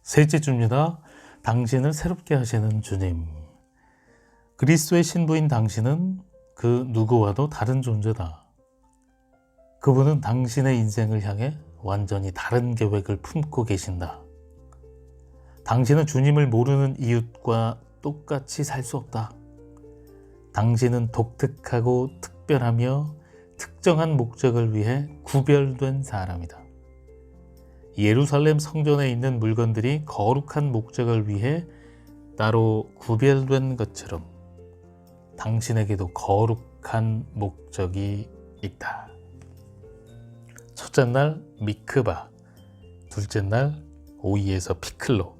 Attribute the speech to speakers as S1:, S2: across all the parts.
S1: 셋째 주입니다. 당신을 새롭게 하시는 주님. 그리스도의 신부인 당신은 그 누구와도 다른 존재다. 그분은 당신의 인생을 향해 완전히 다른 계획을 품고 계신다. 당신은 주님을 모르는 이웃과 똑같이 살 수 없다. 당신은 독특하고 특별하며 특정한 목적을 위해 구별된 사람이다. 예루살렘 성전에 있는 물건들이 거룩한 목적을 위해 따로 구별된 것처럼 당신에게도 거룩한 목적이 있다. 첫째 날 미크바, 둘째 날 오이에서 피클로,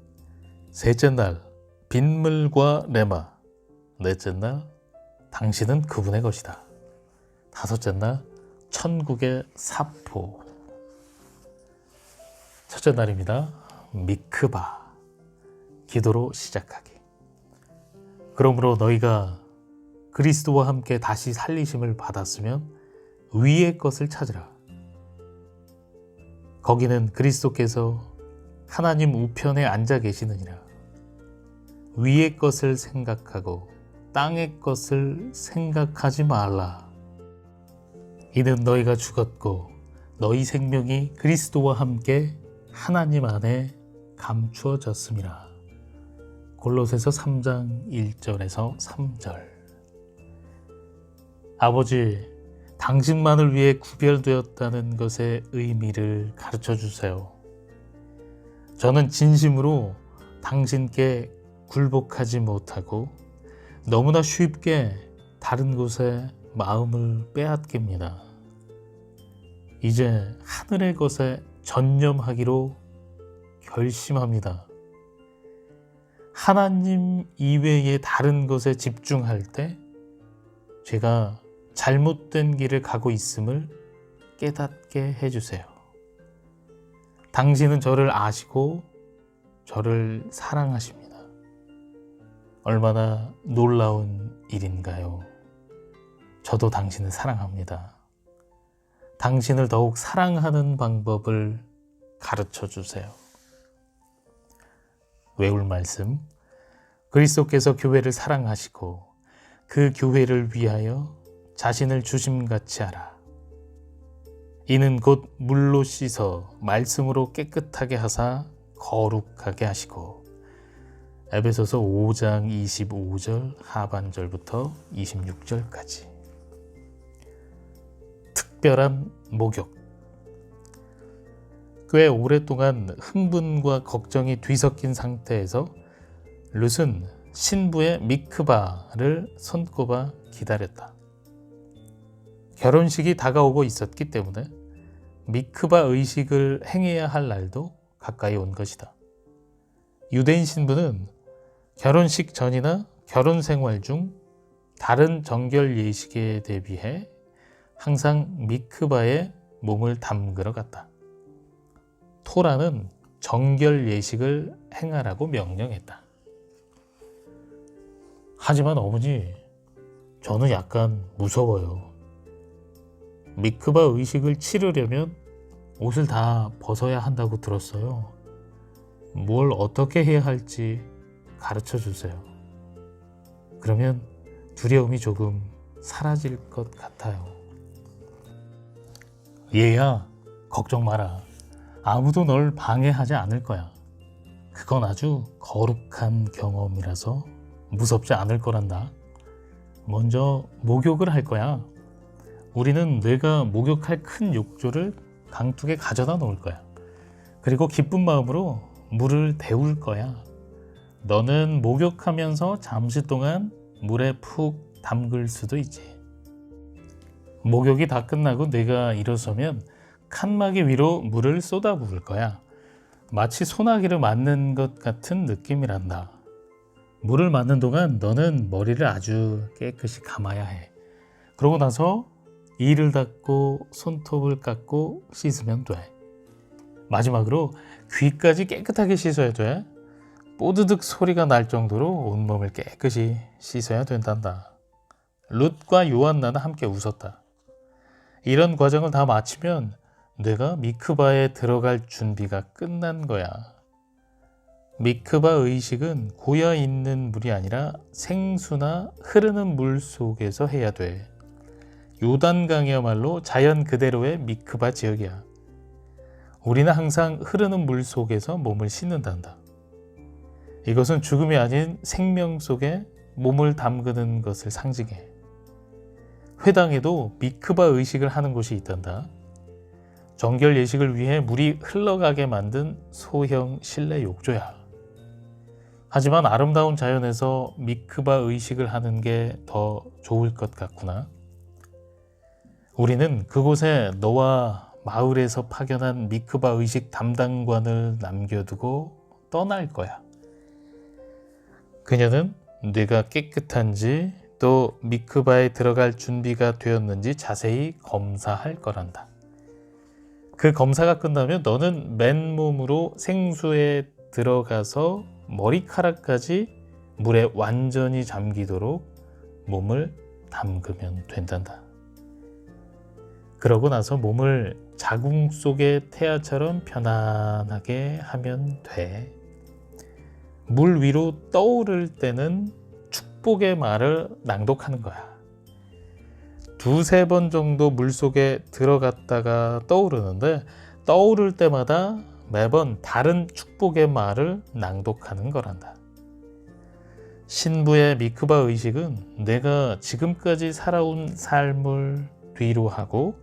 S1: 셋째 날 빗물과 레마, 넷째 날 당신은 그분의 것이다. 다섯째 날 천국의 사포. 첫째 날입니다. 미크바, 기도로 시작하기. 그러므로 너희가 그리스도와 함께 다시 살리심을 받았으면 위의 것을 찾으라. 거기는 그리스도께서 하나님 우편에 앉아 계시느니라. 위의 것을 생각하고 땅의 것을 생각하지 말라. 이는 너희가 죽었고 너희 생명이 그리스도와 함께 하나님 안에 감추어졌음이라. 골로새서 3장 1절에서 3절. 아버지, 당신만을 위해 구별되었다는 것의 의미를 가르쳐 주세요. 저는 진심으로 당신께 굴복하지 못하고 너무나 쉽게 다른 곳에 마음을 빼앗깁니다. 이제 하늘의 것에 전념하기로 결심합니다. 하나님 이외의 다른 것에 집중할 때 제가 잘못된 길을 가고 있음을 깨닫게 해주세요. 당신은 저를 아시고 저를 사랑하십니다. 얼마나 놀라운 일인가요? 저도 당신을 사랑합니다. 당신을 더욱 사랑하는 방법을 가르쳐 주세요. 외울 말씀. 그리스도께서 교회를 사랑하시고 그 교회를 위하여 자신을 주심같이 하라. 이는 곧 물로 씻어 말씀으로 깨끗하게 하사 거룩하게 하시고. 에베소서 5장 25절 하반절부터 26절까지. 특별한 목욕. 꽤 오랫동안 흥분과 걱정이 뒤섞인 상태에서 룻은 신부의 미크바를 손꼽아 기다렸다. 결혼식이 다가오고 있었기 때문에 미크바 의식을 행해야 할 날도 가까이 온 것이다. 유대인 신부는 결혼식 전이나 결혼 생활 중 다른 정결 예식에 대비해 항상 미크바에 몸을 담그러 갔다. 토라는 정결 예식을 행하라고 명령했다. 하지만 어머니, 저는 약간 무서워요. 미크바 의식을 치르려면 옷을 다 벗어야 한다고 들었어요. 뭘 어떻게 해야 할지 가르쳐 주세요. 그러면 두려움이 조금 사라질 것 같아요. 얘야, 걱정 마라. 아무도 널 방해하지 않을 거야. 그건 아주 거룩한 경험이라서 무섭지 않을 거란다. 먼저 목욕을 할 거야. 우리는 내가 목욕할 큰 욕조를 강둑에 가져다 놓을 거야. 그리고 기쁜 마음으로 물을 데울 거야. 너는 목욕하면서 잠시 동안 물에 푹 담글 수도 있지. 목욕이 다 끝나고 내가 일어서면 칸막이 위로 물을 쏟아부을 거야. 마치 소나기를 맞는 것 같은 느낌이란다. 물을 맞는 동안 너는 머리를 아주 깨끗이 감아야 해. 그러고 나서 이를 닦고 손톱을 깎고 씻으면 돼. 마지막으로 귀까지 깨끗하게 씻어야 돼. 뽀드득 소리가 날 정도로 온몸을 깨끗이 씻어야 된단다. 룻과 요한나는 함께 웃었다. 이런 과정을 다 마치면 내가 미크바에 들어갈 준비가 끝난 거야. 미크바 의식은 고여있는 물이 아니라 생수나 흐르는 물 속에서 해야 돼. 요단강이야말로 자연 그대로의 미크바 지역이야. 우리는 항상 흐르는 물 속에서 몸을 씻는단다. 이것은 죽음이 아닌 생명 속에 몸을 담그는 것을 상징해. 회당에도 미크바 의식을 하는 곳이 있단다. 정결 예식을 위해 물이 흘러가게 만든 소형 실내 욕조야. 하지만 아름다운 자연에서 미크바 의식을 하는 게 더 좋을 것 같구나. 우리는 그곳에 너와 마을에서 파견한 미크바 의식 담당관을 남겨두고 떠날 거야. 그녀는 뇌가 깨끗한지 또 미크바에 들어갈 준비가 되었는지 자세히 검사할 거란다. 그 검사가 끝나면 너는 맨몸으로 생수에 들어가서 머리카락까지 물에 완전히 잠기도록 몸을 담그면 된단다. 그러고 나서 몸을 자궁 속의 태아처럼 편안하게 하면 돼. 물 위로 떠오를 때는 축복의 말을 낭독하는 거야. 2-3번 정도 물속에 들어갔다가 떠오르는데 떠오를 때마다 매번 다른 축복의 말을 낭독하는 거란다. 신부의 미크바 의식은 내가 지금까지 살아온 삶을 뒤로 하고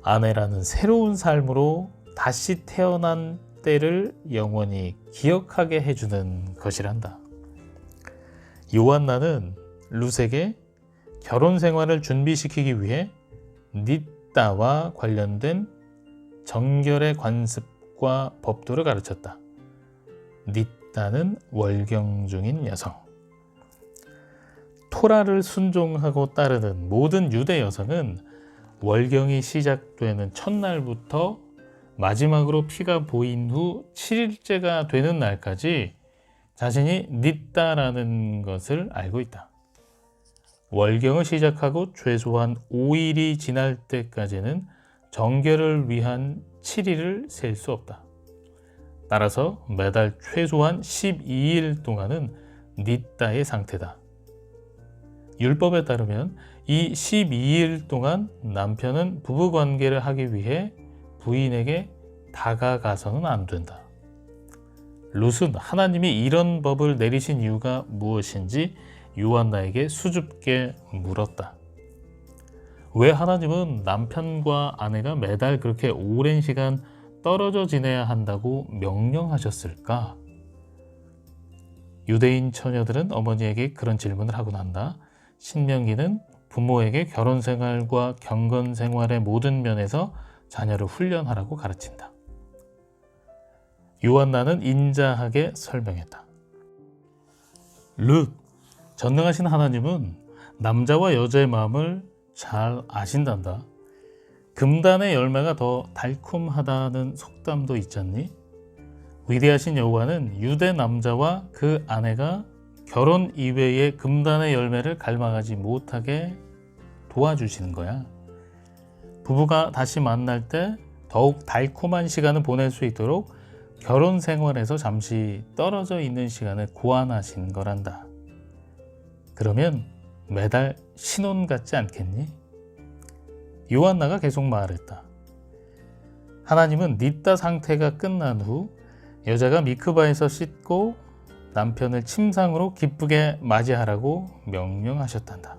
S1: 아내라는 새로운 삶으로 다시 태어난 때를 영원히 기억하게 해주는 것이란다. 요한나는 룻에게 결혼 생활을 준비시키기 위해 닛다와 관련된 정결의 관습과 법도를 가르쳤다. 닛다는 월경 중인 여성. 토라를 순종하고 따르는 모든 유대 여성은 월경이 시작되는 첫날부터 마지막으로 피가 보인 후 7일째가 되는 날까지 자신이 닛다라는 것을 알고 있다. 월경을 시작하고 최소한 5일이 지날 때까지는 정결을 위한 7일을 셀 수 없다. 따라서 매달 최소한 12일 동안은 닛다의 상태다. 율법에 따르면 이 12일 동안 남편은 부부관계를 하기 위해 부인에게 다가가서는 안 된다. 룻은 하나님이 이런 법을 내리신 이유가 무엇인지 요한나에게 수줍게 물었다. 왜 하나님은 남편과 아내가 매달 그렇게 오랜 시간 떨어져 지내야 한다고 명령하셨을까? 유대인 처녀들은 어머니에게 그런 질문을 하곤 한다. 신명기는 부모에게 결혼 생활과 경건 생활의 모든 면에서 자녀를 훈련하라고 가르친다. 요한나는 인자하게 설명했다. 룻, 전능하신 하나님은 남자와 여자의 마음을 잘 아신단다. 금단의 열매가 더 달콤하다는 속담도 있잖니? 위대하신 여호와는 유대 남자와 그 아내가 결혼 이외에 금단의 열매를 갈망하지 못하게 도와주시는 거야. 부부가 다시 만날 때 더욱 달콤한 시간을 보낼 수 있도록 결혼 생활에서 잠시 떨어져 있는 시간을 고안하신 거란다. 그러면 매달 신혼 같지 않겠니? 요한나가 계속 말했다. 하나님은 닛다 상태가 끝난 후 여자가 미크바에서 씻고 남편을 침상으로 기쁘게 맞이하라고 명령하셨단다.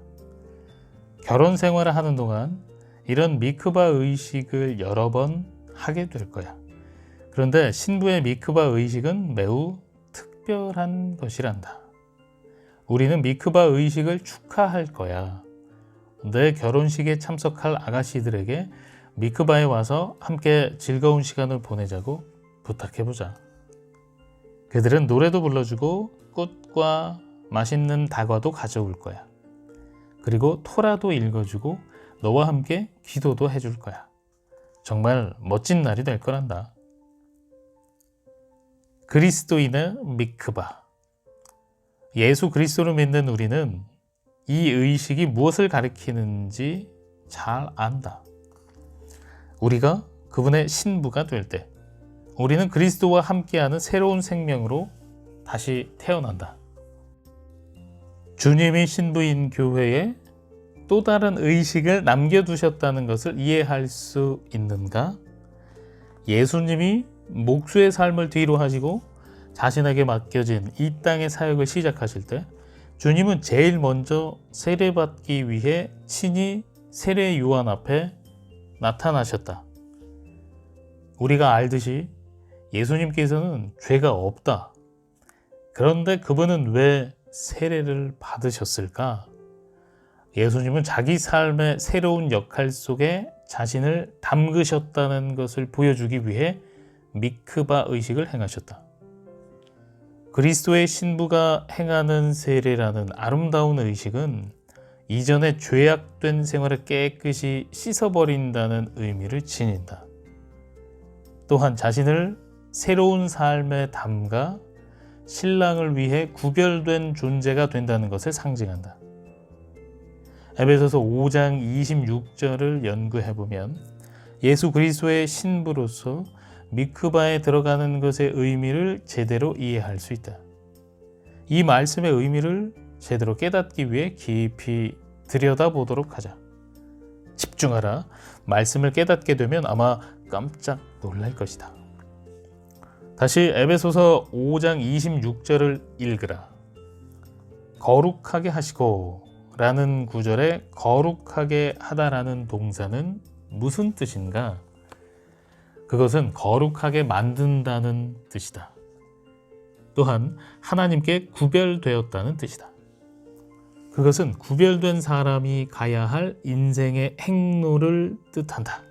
S1: 결혼 생활을 하는 동안 이런 미크바 의식을 여러 번 하게 될 거야. 그런데 신부의 미크바 의식은 매우 특별한 것이란다. 우리는 미크바 의식을 축하할 거야. 내 결혼식에 참석할 아가씨들에게 미크바에 와서 함께 즐거운 시간을 보내자고 부탁해보자. 그들은 노래도 불러주고 꽃과 맛있는 다과도 가져올 거야. 그리고 토라도 읽어주고 너와 함께 기도도 해줄 거야. 정말 멋진 날이 될 거란다. 그리스도인의 미크바. 예수 그리스도를 믿는 우리는 이 의식이 무엇을 가리키는지 잘 안다. 우리가 그분의 신부가 될 때 우리는 그리스도와 함께하는 새로운 생명으로 다시 태어난다. 주님이 신부인 교회에 또 다른 의식을 남겨두셨다는 것을 이해할 수 있는가? 예수님이 목수의 삶을 뒤로 하시고 자신에게 맡겨진 이 땅의 사역을 시작하실 때 주님은 제일 먼저 세례받기 위해 친히 세례 요한 앞에 나타나셨다. 우리가 알듯이 예수님께서는 죄가 없다. 그런데 그분은 왜 세례를 받으셨을까? 예수님은 자기 삶의 새로운 역할 속에 자신을 담그셨다는 것을 보여주기 위해 미크바 의식을 행하셨다. 그리스도의 신부가 행하는 세례라는 아름다운 의식은 이전에 죄악된 생활을 깨끗이 씻어버린다는 의미를 지닌다. 또한 자신을 새로운 삶에 담가 신랑을 위해 구별된 존재가 된다는 것을 상징한다. 에베소서 5장 26절을 연구해보면 예수 그리스도의 신부로서 미크바에 들어가는 것의 의미를 제대로 이해할 수 있다. 이 말씀의 의미를 제대로 깨닫기 위해 깊이 들여다보도록 하자. 집중하라. 말씀을 깨닫게 되면 아마 깜짝 놀랄 것이다. 다시 에베소서 5장 26절을 읽으라. 거룩하게 하시고 라는 구절에 거룩하게 하다라는 동사는 무슨 뜻인가? 그것은 거룩하게 만든다는 뜻이다. 또한 하나님께 구별되었다는 뜻이다. 그것은 구별된 사람이 가야 할 인생의 행로를 뜻한다.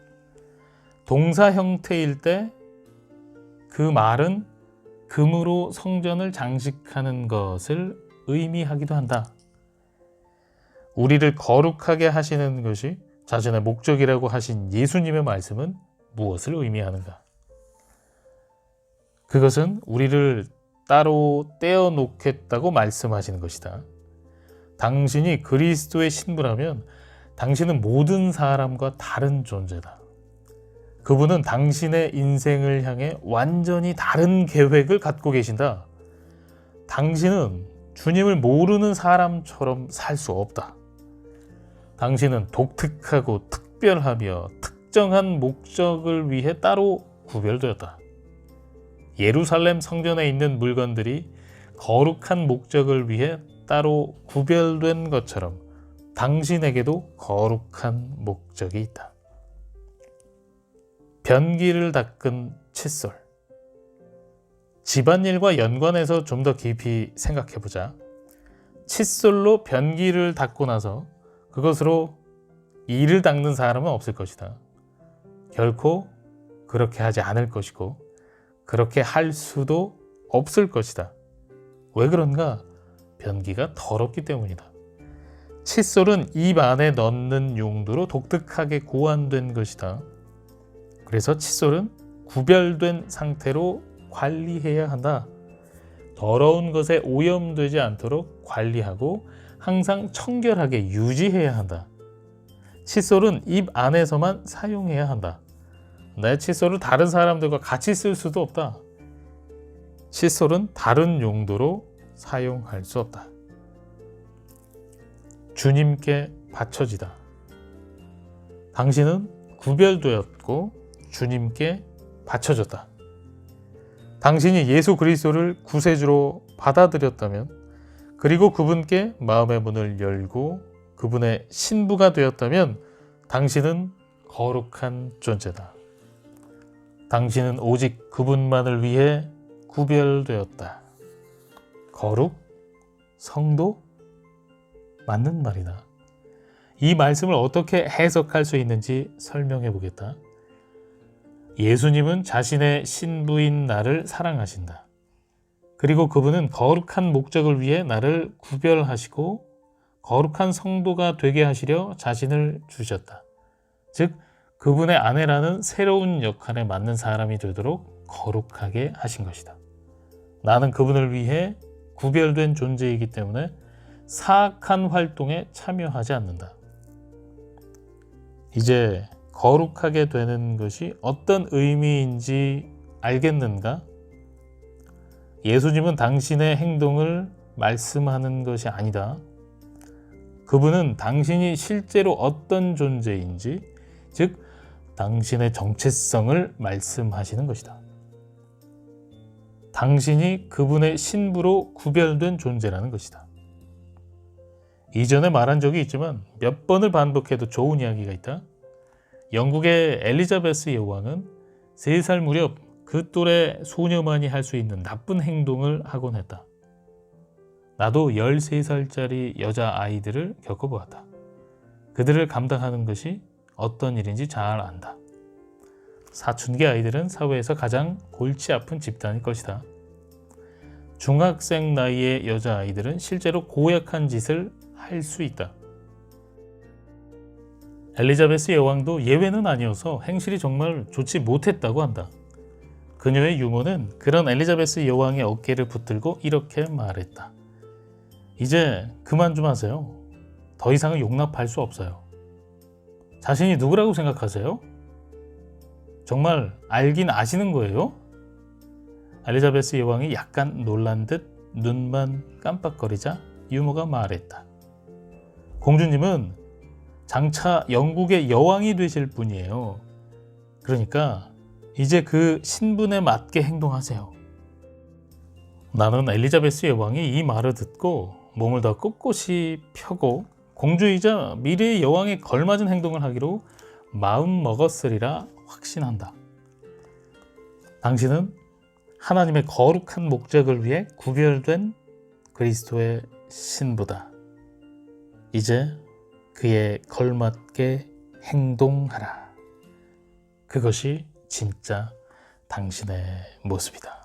S1: 동사 형태일 때 그 말은 금으로 성전을 장식하는 것을 의미하기도 한다. 우리를 거룩하게 하시는 것이 자신의 목적이라고 하신 예수님의 말씀은 무엇을 의미하는가? 그것은 우리를 따로 떼어놓겠다고 말씀하시는 것이다. 당신이 그리스도의 신부라면 당신은 모든 사람과 다른 존재다. 그분은 당신의 인생을 향해 완전히 다른 계획을 갖고 계신다. 당신은 주님을 모르는 사람처럼 살 수 없다. 당신은 독특하고 특별하며 특정한 목적을 위해 따로 구별되었다. 예루살렘 성전에 있는 물건들이 거룩한 목적을 위해 따로 구별된 것처럼 당신에게도 거룩한 목적이 있다. 변기를 닦은 칫솔. 집안일과 연관해서 좀 더 깊이 생각해보자. 칫솔로 변기를 닦고 나서 그것으로 이를 닦는 사람은 없을 것이다. 결코 그렇게 하지 않을 것이고 그렇게 할 수도 없을 것이다. 왜 그런가? 변기가 더럽기 때문이다. 칫솔은 입 안에 넣는 용도로 독특하게 고안된 것이다. 그래서 칫솔은 구별된 상태로 관리해야 한다. 더러운 것에 오염되지 않도록 관리하고 항상 청결하게 유지해야 한다. 칫솔은 입 안에서만 사용해야 한다. 내 칫솔을 다른 사람들과 같이 쓸 수도 없다. 칫솔은 다른 용도로 사용할 수 없다. 주님께 바쳐지다. 당신은 구별되었고 주님께 바쳐졌다. 당신이 예수 그리스도를 구세주로 받아들였다면, 그리고 그분께 마음의 문을 열고 그분의 신부가 되었다면 당신은 거룩한 존재다. 당신은 오직 그분만을 위해 구별되었다. 거룩, 성도, 맞는 말이다. 이 말씀을 어떻게 해석할 수 있는지 설명해 보겠다. 예수님은 자신의 신부인 나를 사랑하신다. 그리고 그분은 거룩한 목적을 위해 나를 구별하시고 거룩한 성도가 되게 하시려 자신을 주셨다. 즉, 그분의 아내라는 새로운 역할에 맞는 사람이 되도록 거룩하게 하신 것이다. 나는 그분을 위해 구별된 존재이기 때문에 사악한 활동에 참여하지 않는다. 이제 거룩하게 되는 것이 어떤 의미인지 알겠는가? 예수님은 당신의 행동을 말씀하는 것이 아니다. 그분은 당신이 실제로 어떤 존재인지, 즉 당신의 정체성을 말씀하시는 것이다. 당신이 그분의 신부로 구별된 존재라는 것이다. 이전에 말한 적이 있지만 몇 번을 반복해도 좋은 이야기가 있다. 영국의 엘리자베스 여왕은 3살 무렵 그 또래 소녀만이 할 수 있는 나쁜 행동을 하곤 했다. 나도 13살짜리 여자아이들을 겪어보았다. 그들을 감당하는 것이 어떤 일인지 잘 안다. 사춘기 아이들은 사회에서 가장 골치 아픈 집단일 것이다. 중학생 나이의 여자아이들은 실제로 고약한 짓을 할 수 있다. 엘리자베스 여왕도 예외는 아니어서 행실이 정말 좋지 못했다고 한다. 그녀의 유머는 그런 엘리자베스 여왕의 어깨를 붙들고 이렇게 말했다. 이제 그만 좀 하세요. 더 이상은 용납할 수 없어요. 자신이 누구라고 생각하세요? 정말 알긴 아시는 거예요? 엘리자베스 여왕이 약간 놀란 듯 눈만 깜빡거리자 유머가 말했다. 공주님은 장차 영국의 여왕이 되실 분이에요. 그러니까 이제 그 신분에 맞게 행동하세요. 나는 엘리자베스 여왕이 이 말을 듣고 몸을 더 꼿꼿이 펴고 공주이자 미래의 여왕에 걸맞은 행동을 하기로 마음 먹었으리라 확신한다. 당신은 하나님의 거룩한 목적을 위해 구별된 그리스도의 신부다. 이제 그에 걸맞게 행동하라. 그것이 진짜 당신의 모습이다.